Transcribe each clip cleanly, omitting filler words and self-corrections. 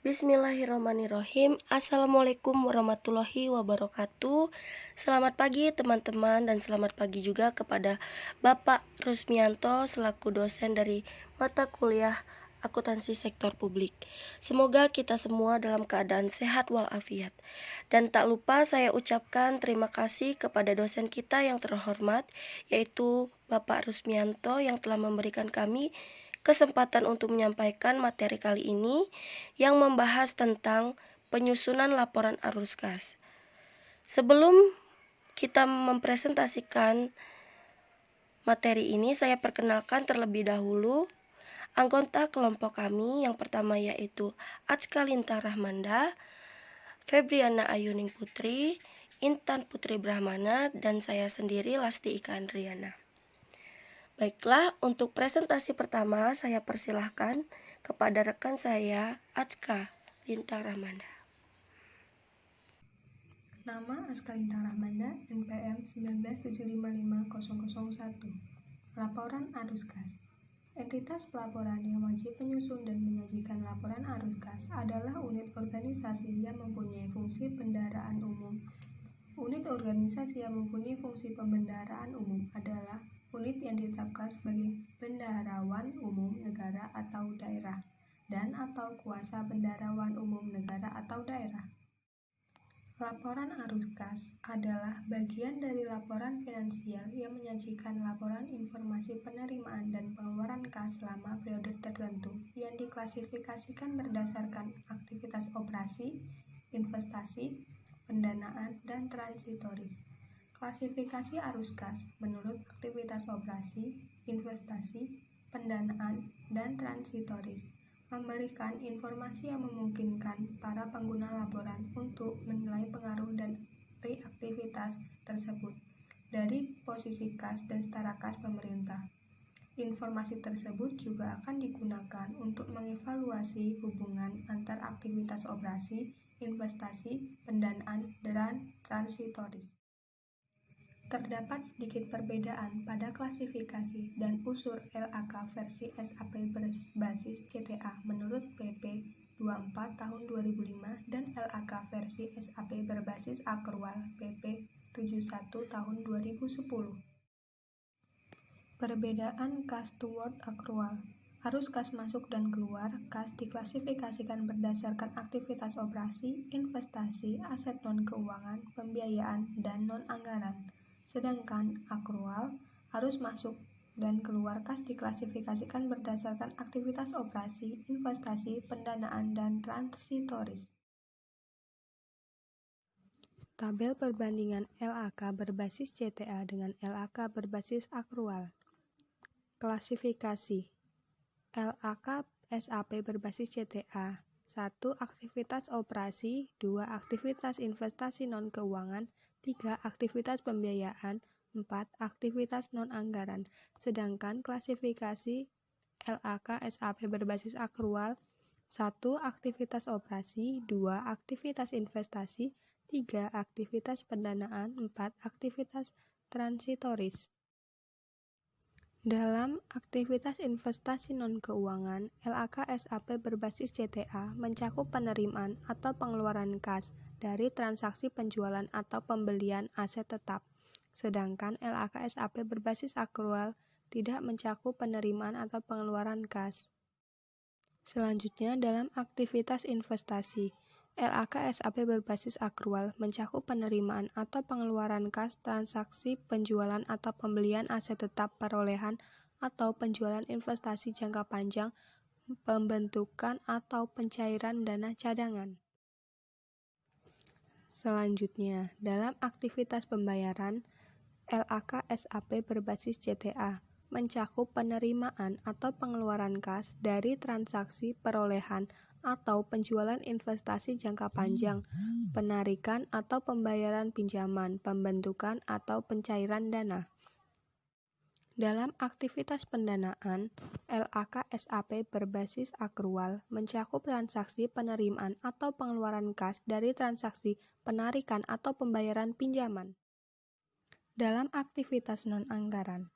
Bismillahirrahmanirrahim. Assalamualaikum warahmatullahi wabarakatuh. Selamat pagi teman-teman dan selamat pagi juga kepada Bapak Rusmianto selaku dosen dari mata kuliah akuntansi sektor publik. Semoga kita semua dalam keadaan sehat walafiat. Dan tak lupa saya ucapkan terima kasih kepada dosen kita yang terhormat, yaitu Bapak Rusmianto yang telah memberikan kami kesempatan untuk menyampaikan materi kali ini yang membahas tentang penyusunan laporan arus kas. Sebelum kita mempresentasikan materi ini, saya perkenalkan terlebih dahulu anggota kelompok kami. Yang pertama yaitu Acka Lintang Rahmanda, Febriana Ayuning Putri, Intan Putri Brahmana, dan saya sendiri Lasti Ika Andriana. Baiklah, untuk presentasi pertama saya persilahkan kepada rekan saya, Acka Lintang Rahmanda. Nama Acka Lintang Rahmanda, NPM 197550001. Laporan arus kas. Entitas pelaporan yang wajib menyusun dan menyajikan laporan arus kas adalah unit organisasi yang mempunyai fungsi bendaraan umum. Unit organisasi yang mempunyai fungsi pembendaraan umum adalah unit yang ditetapkan sebagai bendaharawan umum negara atau daerah dan atau kuasa bendaharawan umum negara atau daerah. Laporan arus kas adalah bagian dari laporan finansial yang menyajikan laporan informasi penerimaan dan pengeluaran kas selama periode tertentu yang diklasifikasikan berdasarkan aktivitas operasi, investasi, pendanaan, dan transitoris. Klasifikasi arus kas menurut aktivitas operasi, investasi, pendanaan, dan transitoris memberikan informasi yang memungkinkan para pengguna laporan untuk menilai pengaruh dari aktivitas tersebut dari posisi kas dan setara kas pemerintah. Informasi tersebut juga akan digunakan untuk mengevaluasi hubungan antar aktivitas operasi, investasi, pendanaan, dan transitoris. Terdapat sedikit perbedaan pada klasifikasi dan unsur LAK versi SAP berbasis CTA menurut PP 24 tahun 2005 dan LAK versi SAP berbasis akrual PP 71 tahun 2010. Perbedaan kas toward akrual. Arus kas masuk dan keluar kas diklasifikasikan berdasarkan aktivitas operasi, investasi, aset non-keuangan, pembiayaan, dan non-anggaran. Sedangkan akrual, arus masuk dan keluar kas diklasifikasikan berdasarkan aktivitas operasi, investasi, pendanaan, dan transitoris. Tabel perbandingan LAK berbasis CTA dengan LAK berbasis akrual. Klasifikasi LAK SAP berbasis CTA 1. Aktivitas operasi 2. Aktivitas investasi non-keuangan 3. Aktivitas pembiayaan 4. Aktivitas non-anggaran. Sedangkan klasifikasi LAK SAP berbasis akrual 1. Aktivitas operasi 2. Aktivitas investasi 3. Aktivitas pendanaan 4. Aktivitas transitoris. Dalam aktivitas investasi non-keuangan, LAK SAP berbasis CTA mencakup penerimaan atau pengeluaran kas dari transaksi penjualan atau pembelian aset tetap, sedangkan LAK SAP berbasis akrual tidak mencakup penerimaan atau pengeluaran kas. Selanjutnya, dalam aktivitas investasi, LAK SAP berbasis akrual mencakup penerimaan atau pengeluaran kas transaksi penjualan atau pembelian aset tetap perolehan atau penjualan investasi jangka panjang, pembentukan atau pencairan dana cadangan. Selanjutnya, dalam aktivitas pembayaran, LAK SAP berbasis CTA mencakup penerimaan atau pengeluaran kas dari transaksi perolehan atau penjualan investasi jangka panjang, penarikan atau pembayaran pinjaman, pembentukan atau pencairan dana. Dalam aktivitas pendanaan, LAK SAP berbasis akrual mencakup transaksi penerimaan atau pengeluaran kas dari transaksi penarikan atau pembayaran pinjaman. Dalam aktivitas non-anggaran,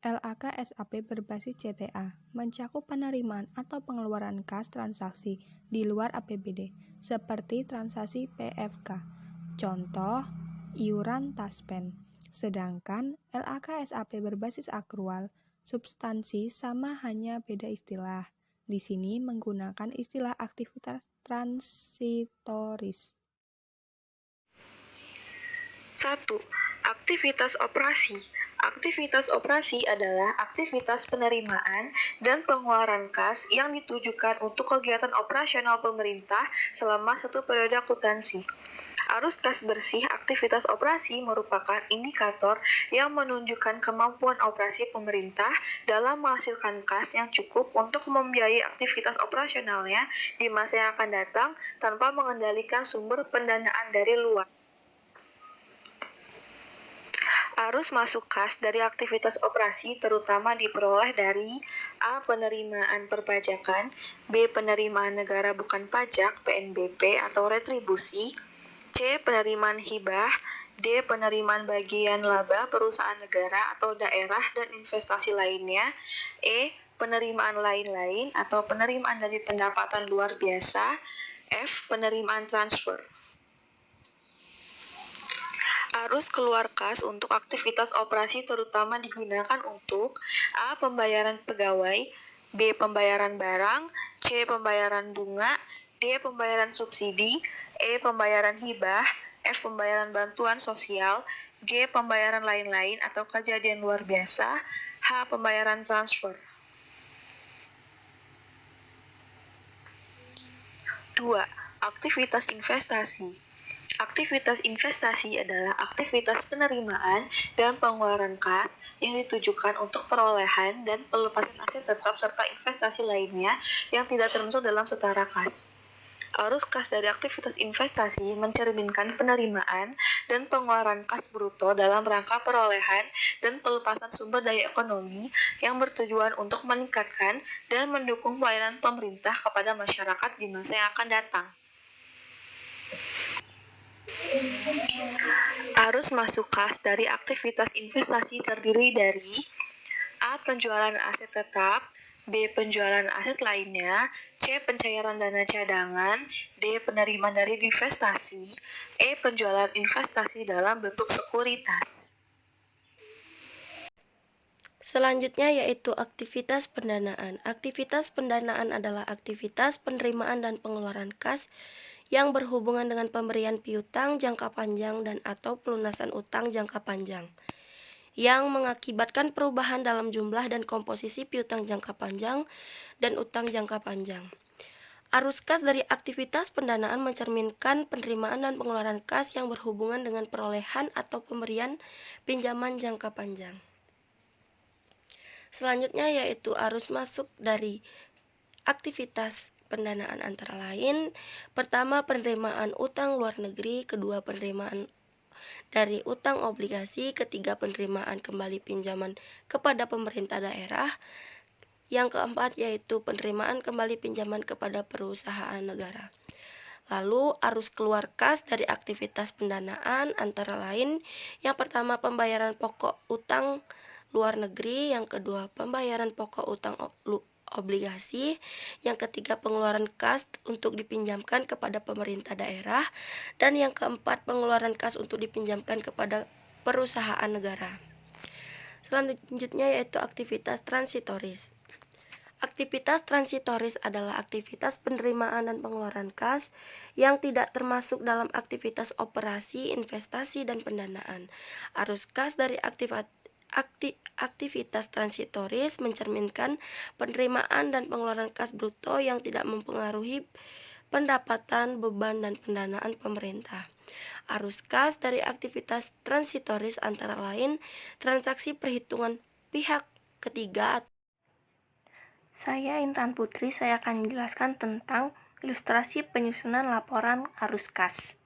LAK-SAP berbasis CTA mencakup penerimaan atau pengeluaran kas transaksi di luar APBD, seperti transaksi PFK, contoh iuran taspen. Sedangkan LAK-SAP berbasis akrual, substansi sama hanya beda istilah. Di sini menggunakan istilah aktivitas transitoris. 1. Aktivitas operasi. Aktivitas operasi adalah aktivitas penerimaan dan pengeluaran kas yang ditujukan untuk kegiatan operasional pemerintah selama satu periode akuntansi. Arus kas bersih aktivitas operasi merupakan indikator yang menunjukkan kemampuan operasi pemerintah dalam menghasilkan kas yang cukup untuk membiayai aktivitas operasionalnya di masa yang akan datang tanpa mengendalikan sumber pendanaan dari luar. Arus masuk kas dari aktivitas operasi terutama diperoleh dari A. Penerimaan perpajakan, B. Penerimaan negara bukan pajak (PNBP) atau retribusi, C. Penerimaan hibah, D. Penerimaan bagian laba perusahaan negara atau daerah dan investasi lainnya, E. Penerimaan lain-lain atau penerimaan dari pendapatan luar biasa, F. Penerimaan transfer. Arus keluar kas untuk aktivitas operasi terutama digunakan untuk A. Pembayaran pegawai, B. Pembayaran barang, C. Pembayaran bunga, D. Pembayaran subsidi, E. Pembayaran hibah, F. Pembayaran bantuan sosial, G. Pembayaran lain-lain atau kejadian luar biasa, H. Pembayaran transfer. 2. Aktivitas investasi. Aktivitas investasi adalah aktivitas penerimaan dan pengeluaran kas yang ditujukan untuk perolehan dan pelepasan aset tetap serta investasi lainnya yang tidak termasuk dalam setara kas. Arus kas dari aktivitas investasi mencerminkan penerimaan dan pengeluaran kas bruto dalam rangka perolehan dan pelepasan sumber daya ekonomi yang bertujuan untuk meningkatkan dan mendukung pelayanan pemerintah kepada masyarakat di masa yang akan datang. Arus masuk kas dari aktivitas investasi terdiri dari A. Penjualan aset tetap, B. Penjualan aset lainnya, C. Pencairan dana cadangan, D. Penerimaan dari investasi, E. Penjualan investasi dalam bentuk sekuritas. Selanjutnya yaitu aktivitas pendanaan. Aktivitas pendanaan adalah aktivitas penerimaan dan pengeluaran kas yang berhubungan dengan pemberian piutang jangka panjang dan atau pelunasan utang jangka panjang yang mengakibatkan perubahan dalam jumlah dan komposisi piutang jangka panjang dan utang jangka panjang. Arus kas dari aktivitas pendanaan mencerminkan penerimaan dan pengeluaran kas yang berhubungan dengan perolehan atau pemberian pinjaman jangka panjang. Selanjutnya yaitu arus masuk dari aktivitas pendanaan antara lain, pertama penerimaan utang luar negeri, kedua penerimaan dari utang obligasi, ketiga penerimaan kembali pinjaman kepada pemerintah daerah, yang keempat yaitu penerimaan kembali pinjaman kepada perusahaan negara. Lalu arus keluar kas dari aktivitas pendanaan antara lain, yang pertama pembayaran pokok utang luar negeri, yang kedua pembayaran pokok utang obligasi, yang ketiga pengeluaran kas untuk dipinjamkan kepada pemerintah daerah, dan yang keempat pengeluaran kas untuk dipinjamkan kepada perusahaan negara. Selanjutnya yaitu aktivitas transitoris. Aktivitas transitoris adalah aktivitas penerimaan dan pengeluaran kas yang tidak termasuk dalam aktivitas operasi, investasi, dan pendanaan. Arus kas dari aktivitas transitoris mencerminkan penerimaan dan pengeluaran kas bruto yang tidak mempengaruhi pendapatan, beban, dan pendanaan pemerintah. Arus kas dari aktivitas transitoris antara lain transaksi perhitungan pihak ketiga. Saya Intan Putri, saya akan menjelaskan tentang ilustrasi penyusunan laporan arus kas.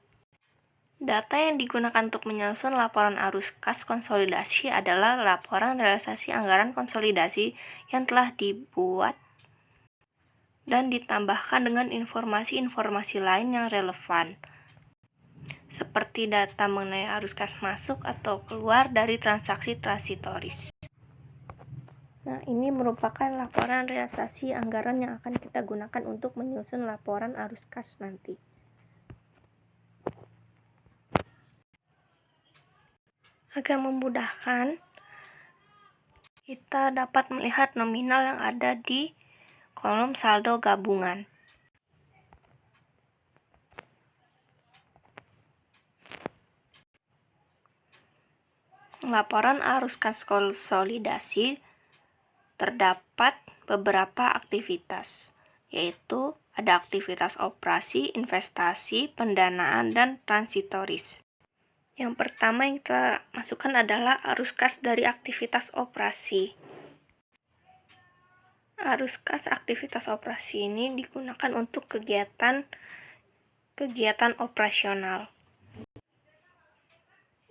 Data yang digunakan untuk menyusun laporan arus kas konsolidasi adalah laporan realisasi anggaran konsolidasi yang telah dibuat dan ditambahkan dengan informasi-informasi lain yang relevan, seperti data mengenai arus kas masuk atau keluar dari transaksi transitoris. Nah, ini merupakan laporan realisasi anggaran yang akan kita gunakan untuk menyusun laporan arus kas nanti. Agar memudahkan, kita dapat melihat nominal yang ada di kolom saldo gabungan. Laporan arus kas konsolidasi terdapat beberapa aktivitas, yaitu ada aktivitas operasi, investasi, pendanaan, dan transitoris. Yang pertama yang kita masukkan adalah arus kas dari aktivitas operasi. Arus kas aktivitas operasi ini digunakan untuk kegiatan operasional.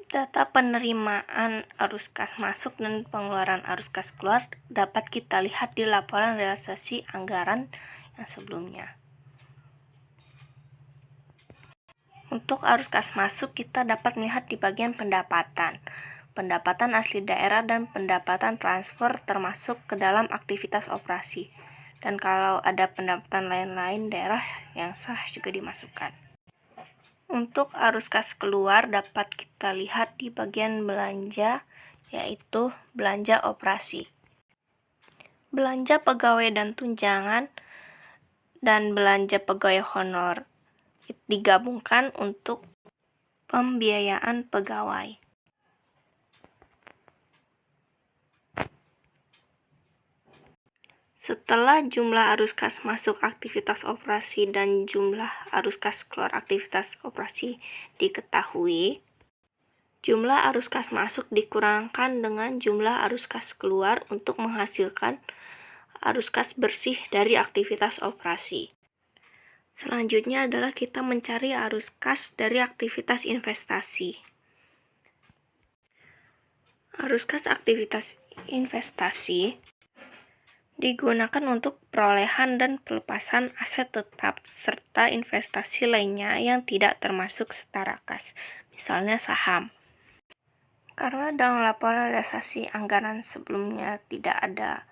Data penerimaan arus kas masuk dan pengeluaran arus kas keluar dapat kita lihat di laporan realisasi anggaran yang sebelumnya. Untuk arus kas masuk, kita dapat melihat di bagian pendapatan. Pendapatan asli daerah dan pendapatan transfer termasuk ke dalam aktivitas operasi. Dan kalau ada pendapatan lain-lain daerah yang sah juga dimasukkan. Untuk arus kas keluar dapat kita lihat di bagian belanja, yaitu belanja operasi. Belanja pegawai dan tunjangan dan belanja pegawai honor digabungkan untuk pembiayaan pegawai. Setelah jumlah arus kas masuk aktivitas operasi dan jumlah arus kas keluar aktivitas operasi diketahui, jumlah arus kas masuk dikurangkan dengan jumlah arus kas keluar untuk menghasilkan arus kas bersih dari aktivitas operasi. Selanjutnya adalah kita mencari arus kas dari aktivitas investasi. Arus kas aktivitas investasi digunakan untuk perolehan dan pelepasan aset tetap serta investasi lainnya yang tidak termasuk setara kas, misalnya saham. Karena dalam laporan realisasi anggaran sebelumnya tidak ada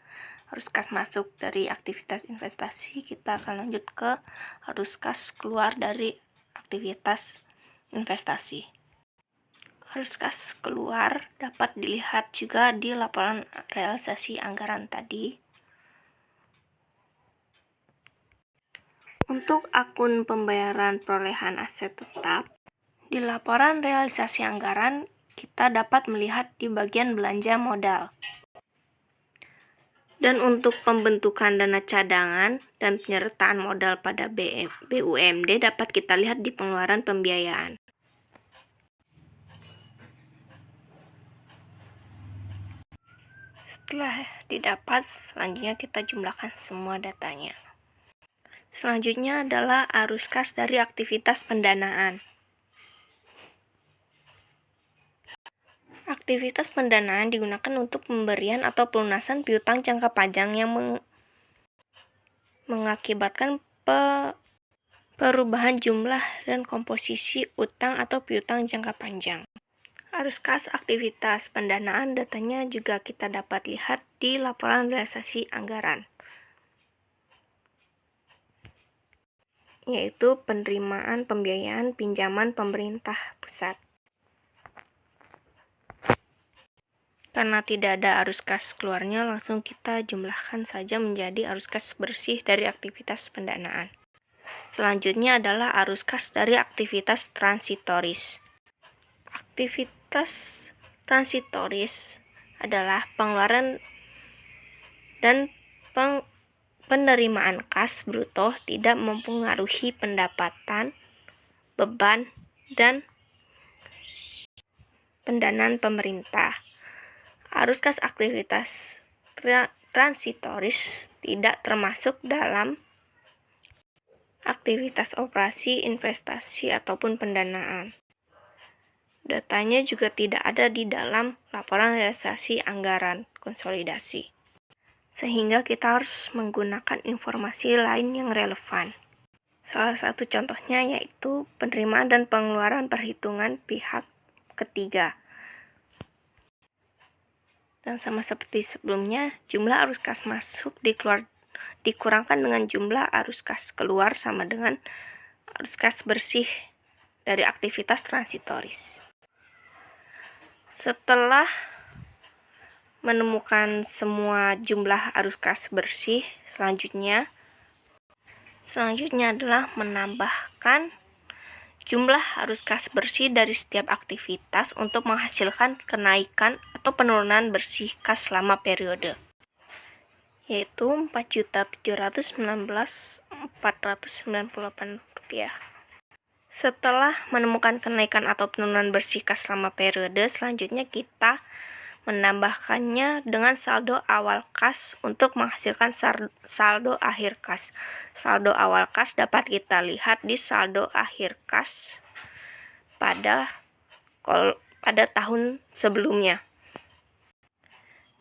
arus kas masuk dari aktivitas investasi, kita akan lanjut ke arus kas keluar dari aktivitas investasi. Arus kas keluar dapat dilihat juga di laporan realisasi anggaran tadi. Untuk akun pembayaran perolehan aset tetap, di laporan realisasi anggaran kita dapat melihat di bagian belanja modal. Dan untuk pembentukan dana cadangan dan penyertaan modal pada BUMD dapat kita lihat di pengeluaran pembiayaan. Setelah didapat, selanjutnya kita jumlahkan semua datanya. Selanjutnya adalah arus kas dari aktivitas pendanaan. Aktivitas pendanaan digunakan untuk pemberian atau pelunasan piutang jangka panjang yang mengakibatkan perubahan jumlah dan komposisi utang atau piutang jangka panjang. Arus kas aktivitas pendanaan datanya juga kita dapat lihat di laporan realisasi anggaran, yaitu penerimaan pembiayaan pinjaman pemerintah pusat. Karena tidak ada arus kas keluarnya, langsung kita jumlahkan saja menjadi arus kas bersih dari aktivitas pendanaan. Selanjutnya adalah arus kas dari aktivitas transitoris. Aktivitas transitoris adalah pengeluaran dan penerimaan kas bruto tidak mempengaruhi pendapatan, beban, dan pendanaan pemerintah. Arus kas aktivitas transitoris tidak termasuk dalam aktivitas operasi, investasi, ataupun pendanaan. Datanya juga tidak ada di dalam laporan realisasi anggaran konsolidasi. Sehingga kita harus menggunakan informasi lain yang relevan. Salah satu contohnya yaitu penerimaan dan pengeluaran perhitungan pihak ketiga. Dan sama seperti sebelumnya, jumlah arus kas masuk dikurangkan dengan jumlah arus kas keluar sama dengan arus kas bersih dari aktivitas transitoris. Setelah menemukan semua jumlah arus kas bersih, selanjutnya adalah menambahkan jumlah arus kas bersih dari setiap aktivitas untuk menghasilkan kenaikan atau penurunan bersih kas selama periode, yaitu Rp4.719.498. Setelah menemukan kenaikan atau penurunan bersih kas selama periode, selanjutnya kita menambahkannya dengan saldo awal kas untuk menghasilkan saldo akhir kas. Saldo awal kas dapat kita lihat di saldo akhir kas pada tahun sebelumnya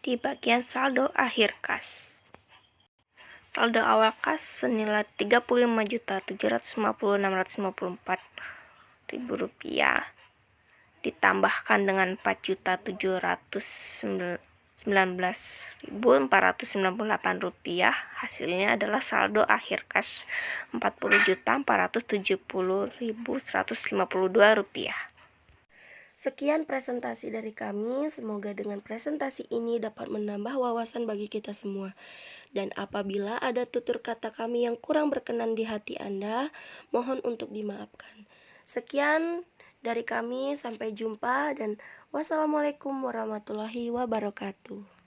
di bagian saldo akhir kas. Saldo awal kas senilai Rp35.750.654 ditambahkan dengan Rp4.719.498, hasilnya adalah saldo akhir kas Rp40.470.152. Sekian presentasi dari kami, semoga dengan presentasi ini dapat menambah wawasan bagi kita semua. Dan apabila ada tutur kata kami yang kurang berkenan di hati Anda, mohon untuk dimaafkan. Sekian dari kami, sampai jumpa dan wassalamualaikum warahmatullahi wabarakatuh.